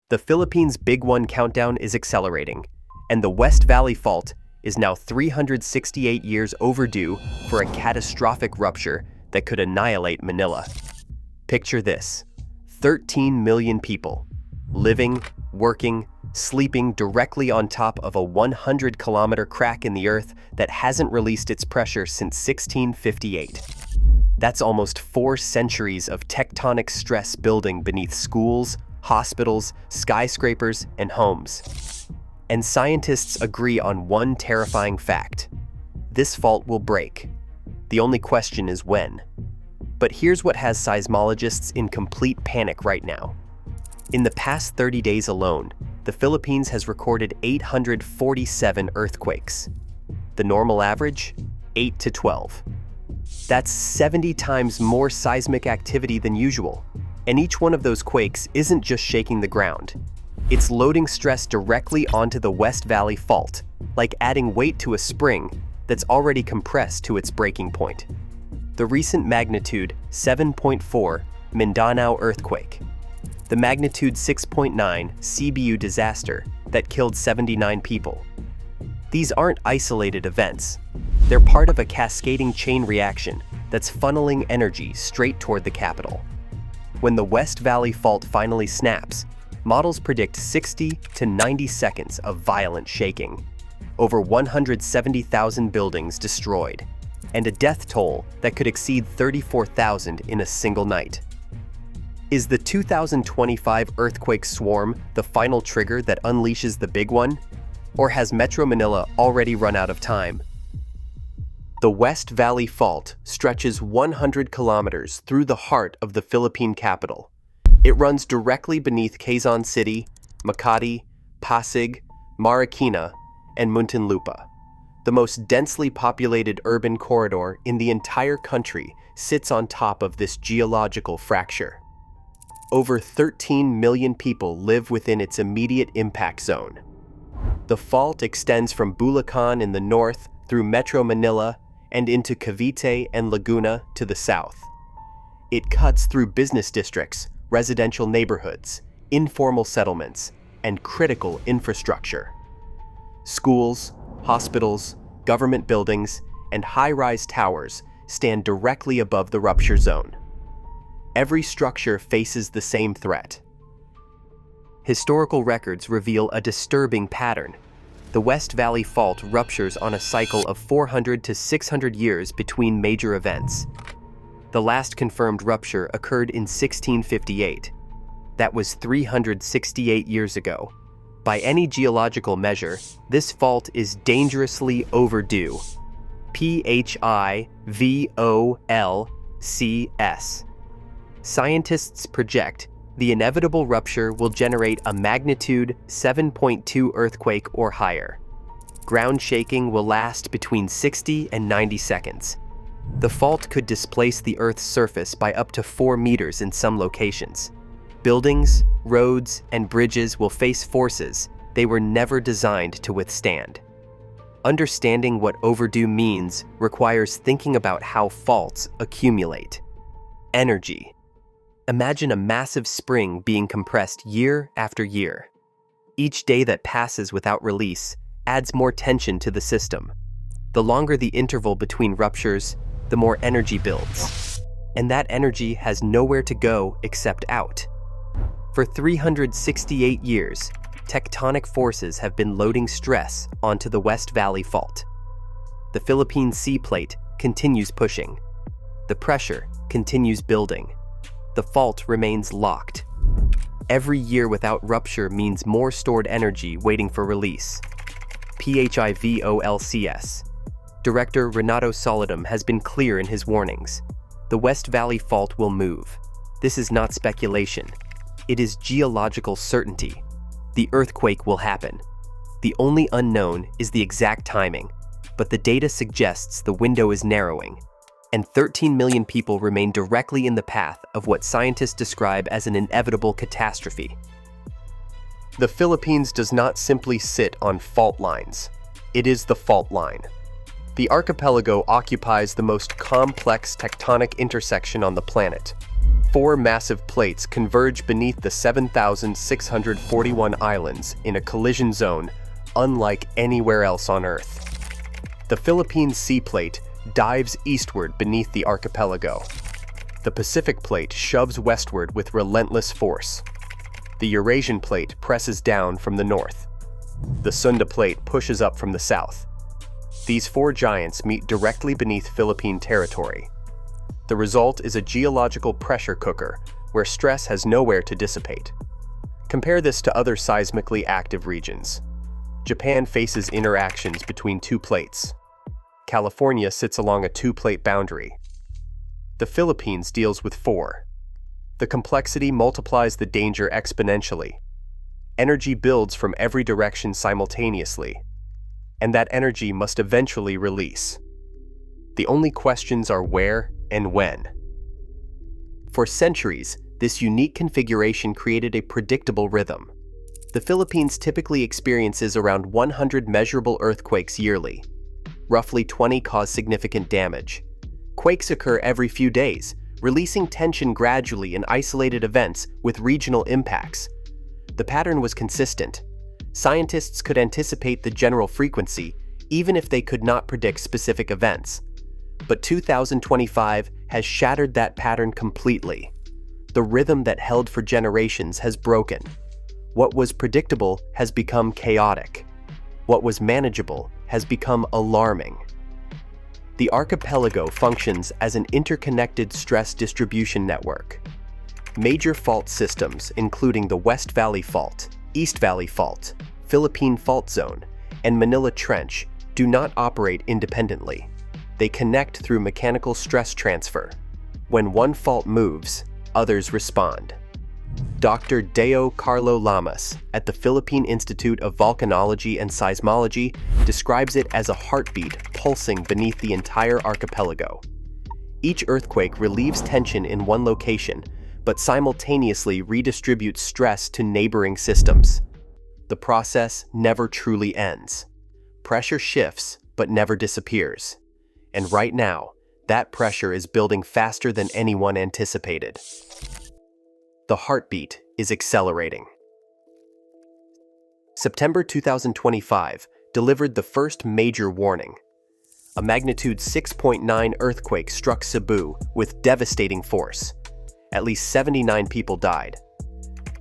The Philippines' Big One countdown is accelerating, and the West Valley Fault is now 368 years overdue for a catastrophic rupture that could annihilate Manila. Picture this: 13 million people, living, working, sleeping directly on top of a 100-kilometer crack in the earth that hasn't released its pressure since 1658. That's almost 4 centuries of tectonic stress building beneath schools, hospitals, skyscrapers, and homes. And scientists agree on one terrifying fact: this fault will break. The only question is when. But here's what has seismologists in complete panic right now. In the past 30 days alone, the Philippines has recorded 847 earthquakes. The normal average? 8 to 12. That's 70 times more seismic activity than usual. And each one of those quakes isn't just shaking the ground. It's loading stress directly onto the West Valley Fault, like adding weight to a spring that's already compressed to its breaking point. The recent magnitude 7.4 Mindanao earthquake, the magnitude 6.9 CBU disaster that killed 79 people. These aren't isolated events. They're part of a cascading chain reaction that's funneling energy straight toward the capital. When the West Valley Fault finally snaps, models predict 60 to 90 seconds of violent shaking, over 170,000 buildings destroyed, and a death toll that could exceed 34,000 in a single night. Is the 2025 earthquake swarm the final trigger that unleashes the big one? Or has Metro Manila already run out of time? The West Valley Fault stretches 100 kilometers through the heart of the Philippine capital. It runs directly beneath Quezon City, Makati, Pasig, Marikina, and Muntinlupa. The most densely populated urban corridor in the entire country sits on top of this geological fracture. Over 13 million people live within its immediate impact zone. The fault extends from Bulacan in the north through Metro Manila and into Cavite and Laguna to the south. It cuts through business districts, residential neighborhoods, informal settlements, and critical infrastructure. Schools, hospitals, government buildings, and high-rise towers stand directly above the rupture zone. Every structure faces the same threat. Historical records reveal a disturbing pattern. The West Valley Fault ruptures on a cycle of 400 to 600 years between major events. The last confirmed rupture occurred in 1658. That was 368 years ago. By any geological measure, this fault is dangerously overdue. PHIVOLCS. Scientists project the inevitable rupture will generate a magnitude 7.2 earthquake or higher. Ground shaking will last between 60 and 90 seconds. The fault could displace the Earth's surface by up to 4 meters in some locations. Buildings, roads, and bridges will face forces they were never designed to withstand. Understanding what overdue means requires thinking about how faults accumulate. Energy. Imagine a massive spring being compressed year after year. Each day that passes without release adds more tension to the system. The longer the interval between ruptures, the more energy builds. And that energy has nowhere to go except out. For 368 years, tectonic forces have been loading stress onto the West Valley Fault. The Philippine sea plate continues pushing. The pressure continues building. The fault remains locked. Every year without rupture means more stored energy waiting for release. PHIVOLCS. Director Renato Solidum has been clear in his warnings. The West Valley Fault will move. This is not speculation. It is geological certainty. The earthquake will happen. The only unknown is the exact timing, but the data suggests the window is narrowing, and 13 million people remain directly in the path of what scientists describe as an inevitable catastrophe. The Philippines does not simply sit on fault lines. It is the fault line. The archipelago occupies the most complex tectonic intersection on the planet, Four massive plates converge beneath the 7,641 islands in a collision zone unlike anywhere else on Earth. The Philippine Sea Plate dives eastward beneath the archipelago. The Pacific Plate shoves westward with relentless force. The Eurasian Plate presses down from the north. The Sunda Plate pushes up from the south. These four giants meet directly beneath Philippine territory. The result is a geological pressure cooker where stress has nowhere to dissipate. Compare this to other seismically active regions. Japan faces interactions between two plates. California sits along a two-plate boundary. The Philippines deals with four. The complexity multiplies the danger exponentially. Energy builds from every direction simultaneously, and that energy must eventually release. The only questions are where and when. For centuries, this unique configuration created a predictable rhythm. The Philippines typically experiences around 100 measurable earthquakes yearly. Roughly 20 cause significant damage. Quakes occur every few days, releasing tension gradually in isolated events with regional impacts. The pattern was consistent. Scientists could anticipate the general frequency, even if they could not predict specific events. But 2025 has shattered that pattern completely. The rhythm that held for generations has broken. What was predictable has become chaotic. What was manageable has become alarming. The archipelago functions as an interconnected stress distribution network. Major fault systems, including the West Valley Fault, East Valley Fault, Philippine Fault Zone, and Manila Trench, do not operate independently. They connect through mechanical stress transfer. When one fault moves, others respond. Dr. Deo Carlo Lamas at the Philippine Institute of Volcanology and Seismology describes it as a heartbeat pulsing beneath the entire archipelago. Each earthquake relieves tension in one location, but simultaneously redistributes stress to neighboring systems. The process never truly ends. Pressure shifts, but never disappears. And right now, that pressure is building faster than anyone anticipated. The heartbeat is accelerating. September 2025 delivered the first major warning. A magnitude 6.9 earthquake struck Cebu with devastating force. At least 79 people died.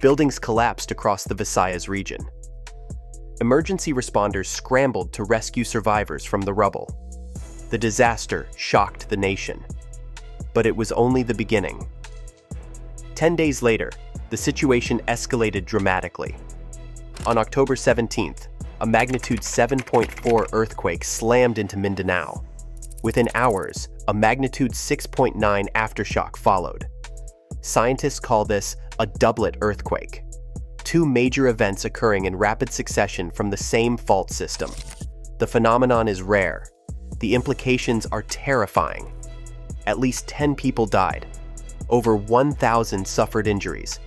Buildings collapsed across the Visayas region. Emergency responders scrambled to rescue survivors from the rubble. The disaster shocked the nation. But it was only the beginning. 10 days later, the situation escalated dramatically. On October 17th, a magnitude 7.4 earthquake slammed into Mindanao. Within hours, a magnitude 6.9 aftershock followed. Scientists call this a doublet earthquake. Two major events occurring in rapid succession from the same fault system. The phenomenon is rare. The implications are terrifying. At least 10 people died. Over 1,000 suffered injuries.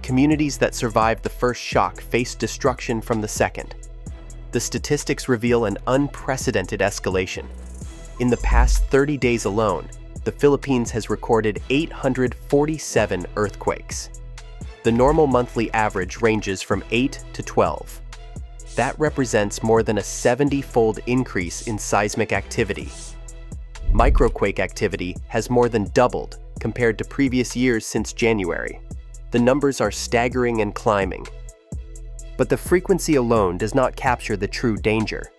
Communities that survived the first shock faced destruction from the second. The statistics reveal an unprecedented escalation. In the past 30 days alone, the Philippines has recorded 847 earthquakes. The normal monthly average ranges from 8 to 12. That represents more than a 70-fold increase in seismic activity. Microquake activity has more than doubled compared to previous years since January. The numbers are staggering and climbing. But the frequency alone does not capture the true danger.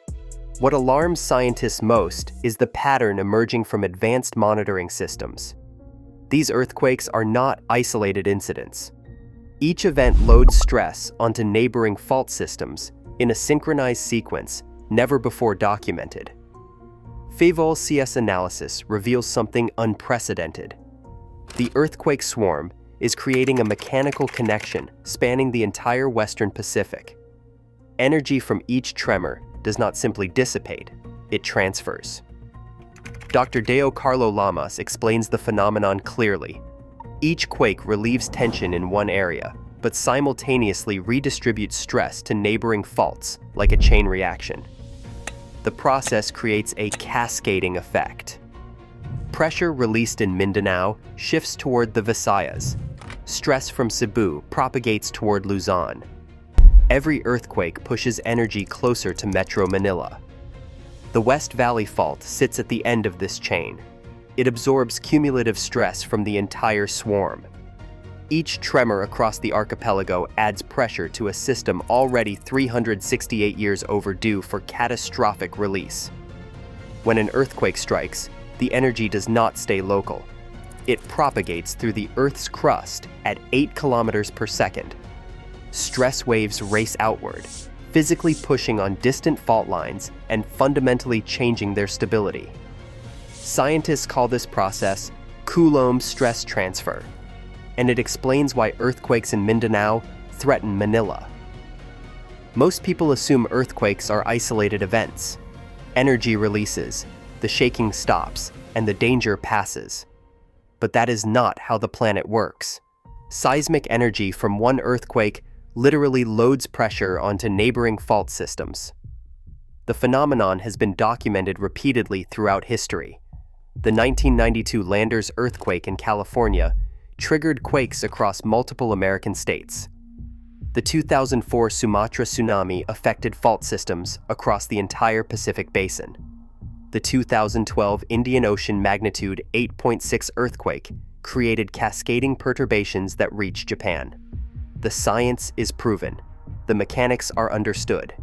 What alarms scientists most is the pattern emerging from advanced monitoring systems. These earthquakes are not isolated incidents. Each event loads stress onto neighboring fault systems in a synchronized sequence never before documented. PHIVOLCS analysis reveals something unprecedented. The earthquake swarm is creating a mechanical connection spanning the entire Western Pacific. Energy from each tremor does not simply dissipate, it transfers. Dr. Deo Carlo Lamas explains the phenomenon clearly. Each quake relieves tension in one area, but simultaneously redistributes stress to neighboring faults like a chain reaction. The process creates a cascading effect. Pressure released in Mindanao shifts toward the Visayas. Stress from Cebu propagates toward Luzon. Every earthquake pushes energy closer to Metro Manila. The West Valley Fault sits at the end of this chain. It absorbs cumulative stress from the entire swarm. Each tremor across the archipelago adds pressure to a system already 368 years overdue for catastrophic release. When an earthquake strikes, the energy does not stay local. It propagates through the Earth's crust at 8 kilometers per second. Stress waves race outward, physically pushing on distant fault lines and fundamentally changing their stability. Scientists call this process Coulomb stress transfer, and it explains why earthquakes in Mindanao threaten Manila. Most people assume earthquakes are isolated events. Energy releases, the shaking stops, and the danger passes. But that is not how the planet works. Seismic energy from one earthquake literally loads pressure onto neighboring fault systems. The phenomenon has been documented repeatedly throughout history. The 1992 Landers earthquake in California triggered quakes across multiple American states. The 2004 Sumatra tsunami affected fault systems across the entire Pacific Basin. The 2012 Indian Ocean magnitude 8.6 earthquake created cascading perturbations that reached Japan. The science is proven. The mechanics are understood.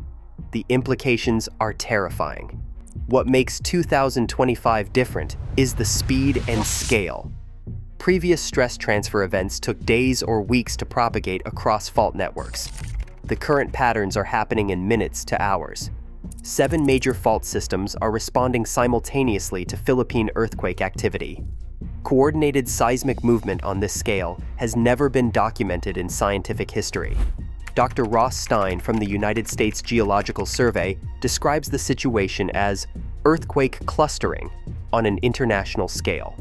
The implications are terrifying. What makes 2025 different is the speed and scale. Previous stress transfer events took days or weeks to propagate across fault networks. The current patterns are happening in minutes to hours. 7 major fault systems are responding simultaneously to Philippine earthquake activity. Coordinated seismic movement on this scale has never been documented in scientific history. Dr. Ross Stein from the United States Geological Survey describes the situation as earthquake clustering on an international scale.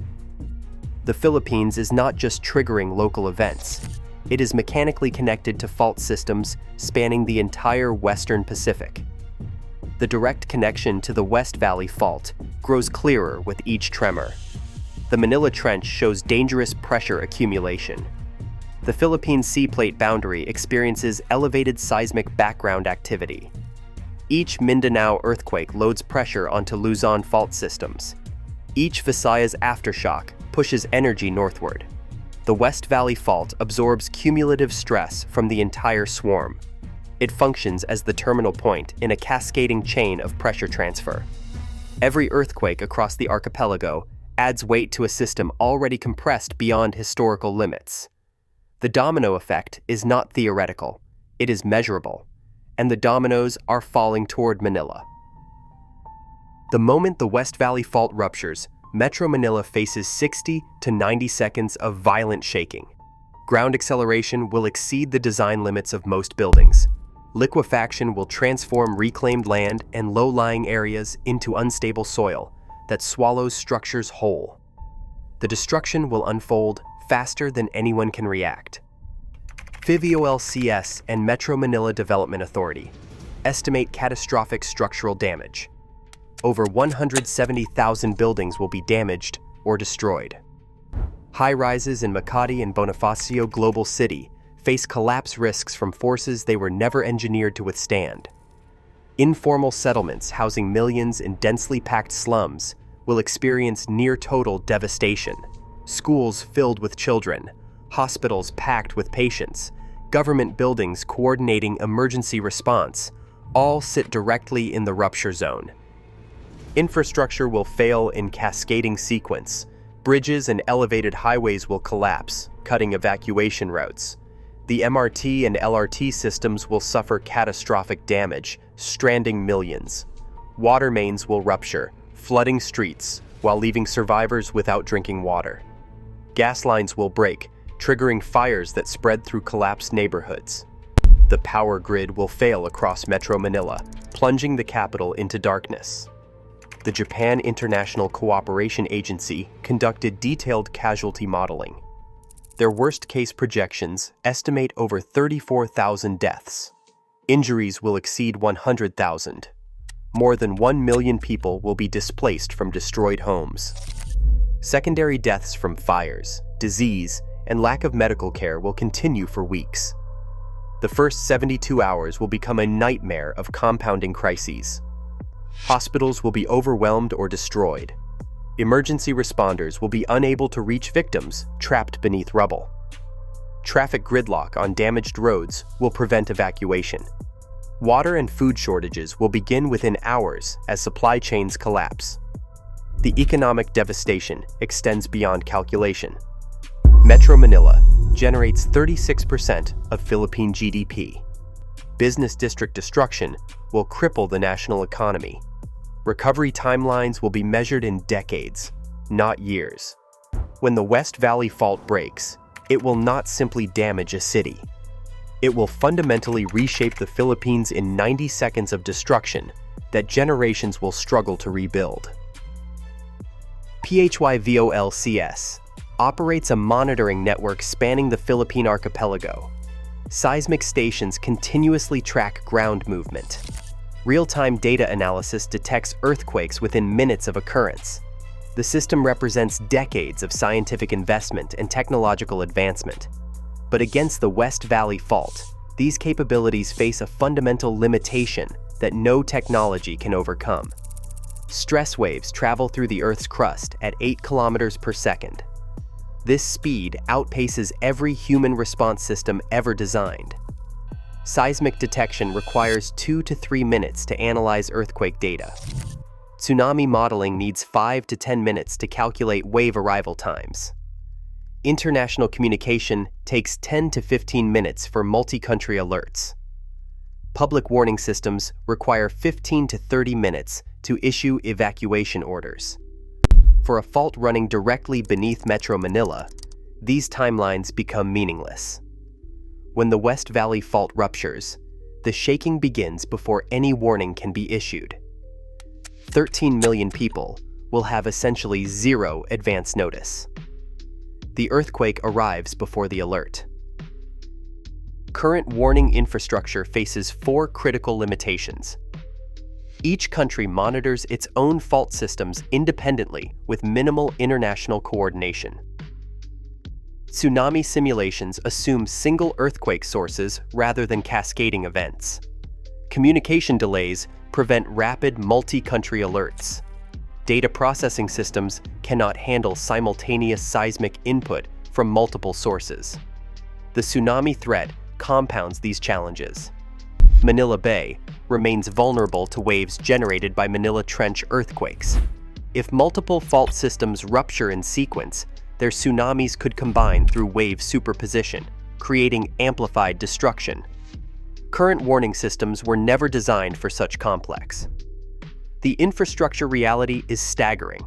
The Philippines is not just triggering local events. It is mechanically connected to fault systems spanning the entire Western Pacific. The direct connection to the West Valley Fault grows clearer with each tremor. The Manila Trench shows dangerous pressure accumulation. The Philippine sea plate boundary experiences elevated seismic background activity. Each Mindanao earthquake loads pressure onto Luzon fault systems. Each Visayas aftershock pushes energy northward. The West Valley Fault absorbs cumulative stress from the entire swarm. It functions as the terminal point in a cascading chain of pressure transfer. Every earthquake across the archipelago adds weight to a system already compressed beyond historical limits. The domino effect is not theoretical, it is measurable, and the dominoes are falling toward Manila. The moment the West Valley Fault ruptures, Metro Manila faces 60 to 90 seconds of violent shaking. Ground acceleration will exceed the design limits of most buildings. Liquefaction will transform reclaimed land and low-lying areas into unstable soil that swallows structures whole. The destruction will unfold faster than anyone can react. PHIVOLCS and Metro Manila Development Authority estimate catastrophic structural damage. Over 170,000 buildings will be damaged or destroyed. High-rises in Makati and Bonifacio Global City face collapse risks from forces they were never engineered to withstand. Informal settlements housing millions in densely packed slums will experience near-total devastation. Schools filled with children, hospitals packed with patients, government buildings coordinating emergency response, all sit directly in the rupture zone. Infrastructure will fail in cascading sequence. Bridges and elevated highways will collapse, cutting evacuation routes. The MRT and LRT systems will suffer catastrophic damage, stranding millions. Water mains will rupture, flooding streets while leaving survivors without drinking water. Gas lines will break, triggering fires that spread through collapsed neighborhoods. The power grid will fail across Metro Manila, plunging the capital into darkness. The Japan International Cooperation Agency conducted detailed casualty modeling. Their worst-case projections estimate over 34,000 deaths. Injuries will exceed 100,000. More than 1 million people will be displaced from destroyed homes. Secondary deaths from fires, disease, and lack of medical care will continue for weeks. The first 72 hours will become a nightmare of compounding crises. Hospitals will be overwhelmed or destroyed. Emergency responders will be unable to reach victims trapped beneath rubble. Traffic gridlock on damaged roads will prevent evacuation. Water and food shortages will begin within hours as supply chains collapse. The economic devastation extends beyond calculation. Metro Manila generates 36% of Philippine GDP. Business district destruction will cripple the national economy. Recovery timelines will be measured in decades, not years. When the West Valley Fault breaks, it will not simply damage a city. It will fundamentally reshape the Philippines in 90 seconds of destruction that generations will struggle to rebuild. PHIVOLCS operates a monitoring network spanning the Philippine archipelago. Seismic stations continuously track ground movement. Real-time data analysis detects earthquakes within minutes of occurrence. The system represents decades of scientific investment and technological advancement. But against the West Valley Fault, these capabilities face a fundamental limitation that no technology can overcome. Stress waves travel through the Earth's crust at 8 kilometers per second. This speed outpaces every human response system ever designed. Seismic detection requires 2 to 3 minutes to analyze earthquake data. Tsunami modeling needs 5 to 10 minutes to calculate wave arrival times. International communication takes 10 to 15 minutes for multi-country alerts. Public warning systems require 15 to 30 minutes to issue evacuation orders. For a fault running directly beneath Metro Manila, these timelines become meaningless. When the West Valley Fault ruptures, the shaking begins before any warning can be issued. 13 million people will have essentially zero advance notice. The earthquake arrives before the alert. Current warning infrastructure faces 4 critical limitations. Each country monitors its own fault systems independently with minimal international coordination. Tsunami simulations assume single earthquake sources rather than cascading events. Communication delays prevent rapid multi-country alerts. Data processing systems cannot handle simultaneous seismic input from multiple sources. The tsunami threat compounds these challenges. Manila Bay remains vulnerable to waves generated by Manila Trench earthquakes. If multiple fault systems rupture in sequence, their tsunamis could combine through wave superposition, creating amplified destruction. Current warning systems were never designed for such complex. The infrastructure reality is staggering.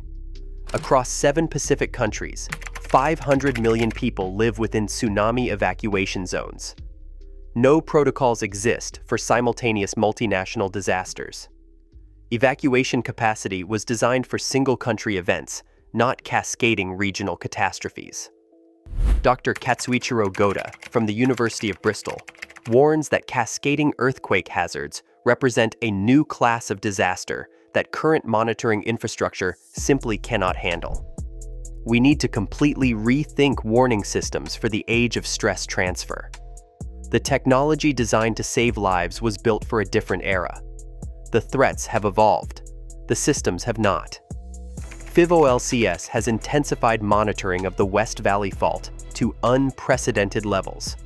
Across 7 Pacific countries, 500 million people live within tsunami evacuation zones. No protocols exist for simultaneous multinational disasters. Evacuation capacity was designed for single-country events, not cascading regional catastrophes. Dr. Katsuichiro Goda from the University of Bristol warns that cascading earthquake hazards represent a new class of disaster that current monitoring infrastructure simply cannot handle. We need to completely rethink warning systems for the age of stress transfer. The technology designed to save lives was built for a different era. The threats have evolved. The systems have not. PHIVOLCS has intensified monitoring of the West Valley Fault to unprecedented levels.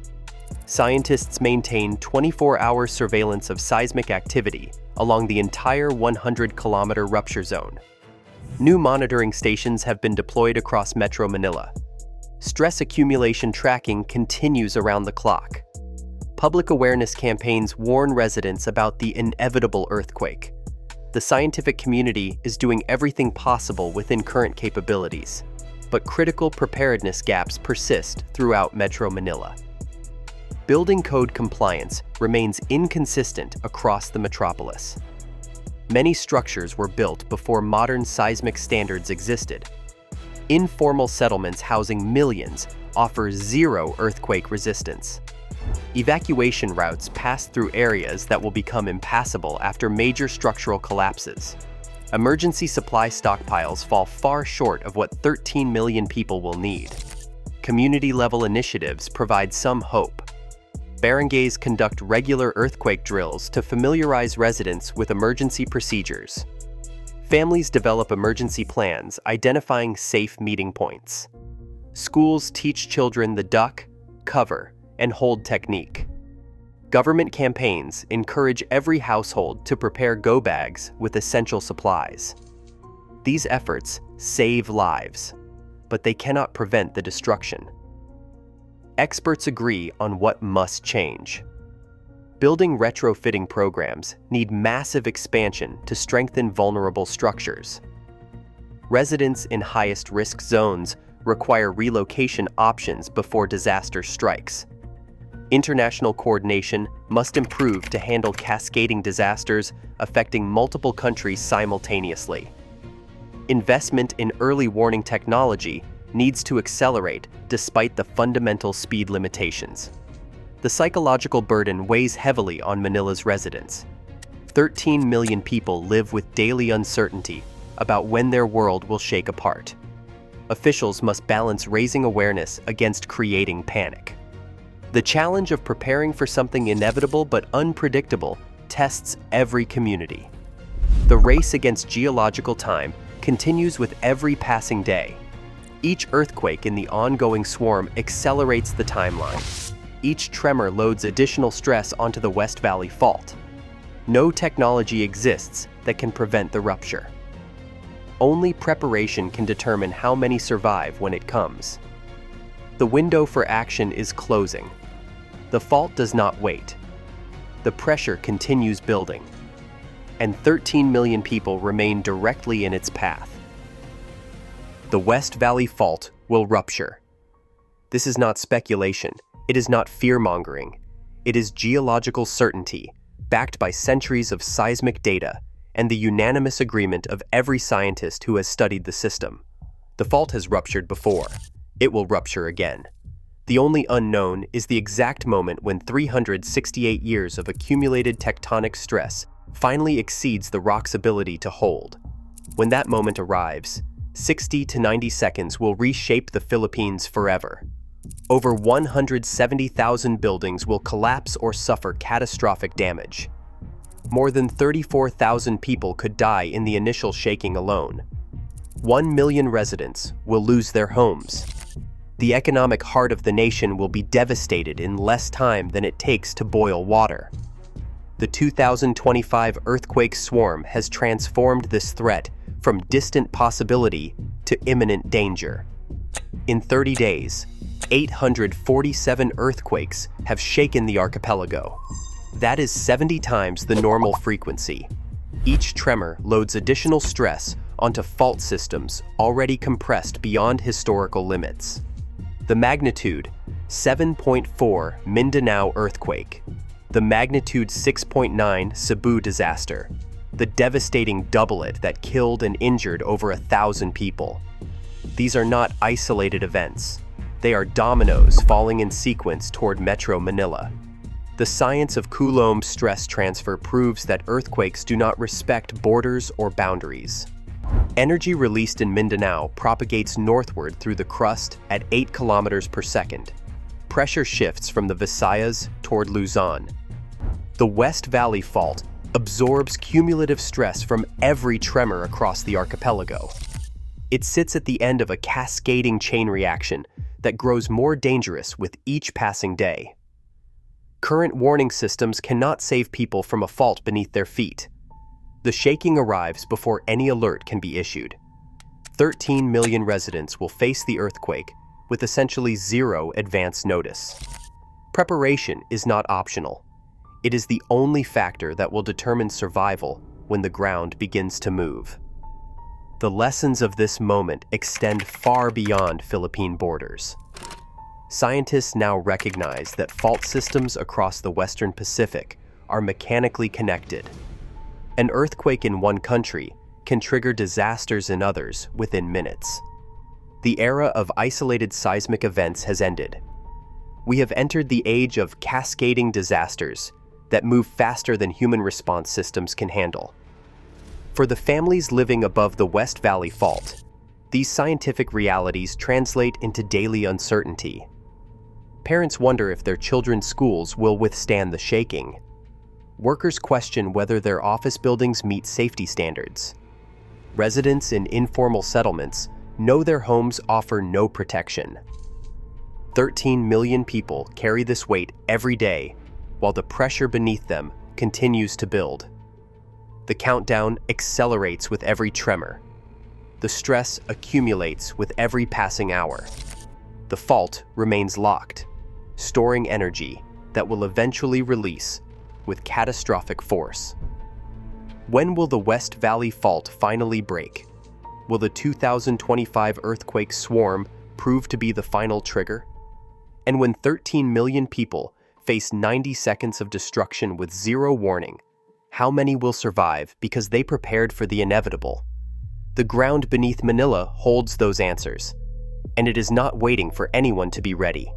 Scientists maintain 24-hour surveillance of seismic activity along the entire 100-kilometer rupture zone. New monitoring stations have been deployed across Metro Manila. Stress accumulation tracking continues around the clock. Public awareness campaigns warn residents about the inevitable earthquake. The scientific community is doing everything possible within current capabilities, but critical preparedness gaps persist throughout Metro Manila. Building code compliance remains inconsistent across the metropolis. Many structures were built before modern seismic standards existed. Informal settlements housing millions offer zero earthquake resistance. Evacuation routes pass through areas that will become impassable after major structural collapses. Emergency supply stockpiles fall far short of what 13 million people will need. Community-level initiatives provide some hope. Barangays conduct regular earthquake drills to familiarize residents with emergency procedures. Families develop emergency plans identifying safe meeting points. Schools teach children the duck, cover, and hold technique. Government campaigns encourage every household to prepare go bags with essential supplies. These efforts save lives, but they cannot prevent the destruction. Experts agree on what must change. Building retrofitting programs need massive expansion to strengthen vulnerable structures. Residents in highest risk zones require relocation options before disaster strikes. International coordination must improve to handle cascading disasters affecting multiple countries simultaneously. Investment in early warning technology needs to accelerate despite the fundamental speed limitations. The psychological burden weighs heavily on Manila's residents. 13 million people live with daily uncertainty about when their world will shake apart. Officials must balance raising awareness against creating panic. The challenge of preparing for something inevitable but unpredictable tests every community. The race against geological time continues with every passing day. Each earthquake in the ongoing swarm accelerates the timeline. Each tremor loads additional stress onto the West Valley Fault. No technology exists that can prevent the rupture. Only preparation can determine how many survive when it comes. The window for action is closing. The fault does not wait. The pressure continues building, and 13 million people remain directly in its path. The West Valley Fault will rupture. This is not speculation. It is not fear-mongering. It is geological certainty, backed by centuries of seismic data and the unanimous agreement of every scientist who has studied the system. The fault has ruptured before. It will rupture again. The only unknown is the exact moment when 368 years of accumulated tectonic stress finally exceeds the rock's ability to hold. When that moment arrives, 60 to 90 seconds will reshape the Philippines forever. Over 170,000 buildings will collapse or suffer catastrophic damage. More than 34,000 people could die in the initial shaking alone. 1 million residents will lose their homes. The economic heart of the nation will be devastated in less time than it takes to boil water. The 2025 earthquake swarm has transformed this threat from distant possibility to imminent danger. In 30 days, 847 earthquakes have shaken the archipelago. That is 70 times the normal frequency. Each tremor loads additional stress onto fault systems already compressed beyond historical limits. The magnitude 7.4 Mindanao earthquake, the magnitude 6.9 Cebu disaster, the devastating doublet that killed and injured over 1,000 people. These are not isolated events. They are dominoes falling in sequence toward Metro Manila. The science of Coulomb stress transfer proves that earthquakes do not respect borders or boundaries. Energy released in Mindanao propagates northward through the crust at 8 kilometers per second. Pressure shifts from the Visayas toward Luzon. The West Valley Fault absorbs cumulative stress from every tremor across the archipelago. It sits at the end of a cascading chain reaction that grows more dangerous with each passing day. Current warning systems cannot save people from a fault beneath their feet. The shaking arrives before any alert can be issued. 13 million residents will face the earthquake with essentially zero advance notice. Preparation is not optional. It is the only factor that will determine survival when the ground begins to move. The lessons of this moment extend far beyond Philippine borders. Scientists now recognize that fault systems across the Western Pacific are mechanically connected. An earthquake in one country can trigger disasters in others within minutes. The era of isolated seismic events has ended. We have entered the age of cascading disasters that move faster than human response systems can handle. For the families living above the West Valley Fault, these scientific realities translate into daily uncertainty. Parents wonder if their children's schools will withstand the shaking. Workers question whether their office buildings meet safety standards. Residents in informal settlements know their homes offer no protection. 13 million people carry this weight every day, while the pressure beneath them continues to build. The countdown accelerates with every tremor. The stress accumulates with every passing hour. The fault remains locked, storing energy that will eventually release with catastrophic force. When will the West Valley Fault finally break? Will the 2025 earthquake swarm prove to be the final trigger? And when 13 million people face 90 seconds of destruction with zero warning, how many will survive because they prepared for the inevitable? The ground beneath Manila holds those answers, and it is not waiting for anyone to be ready.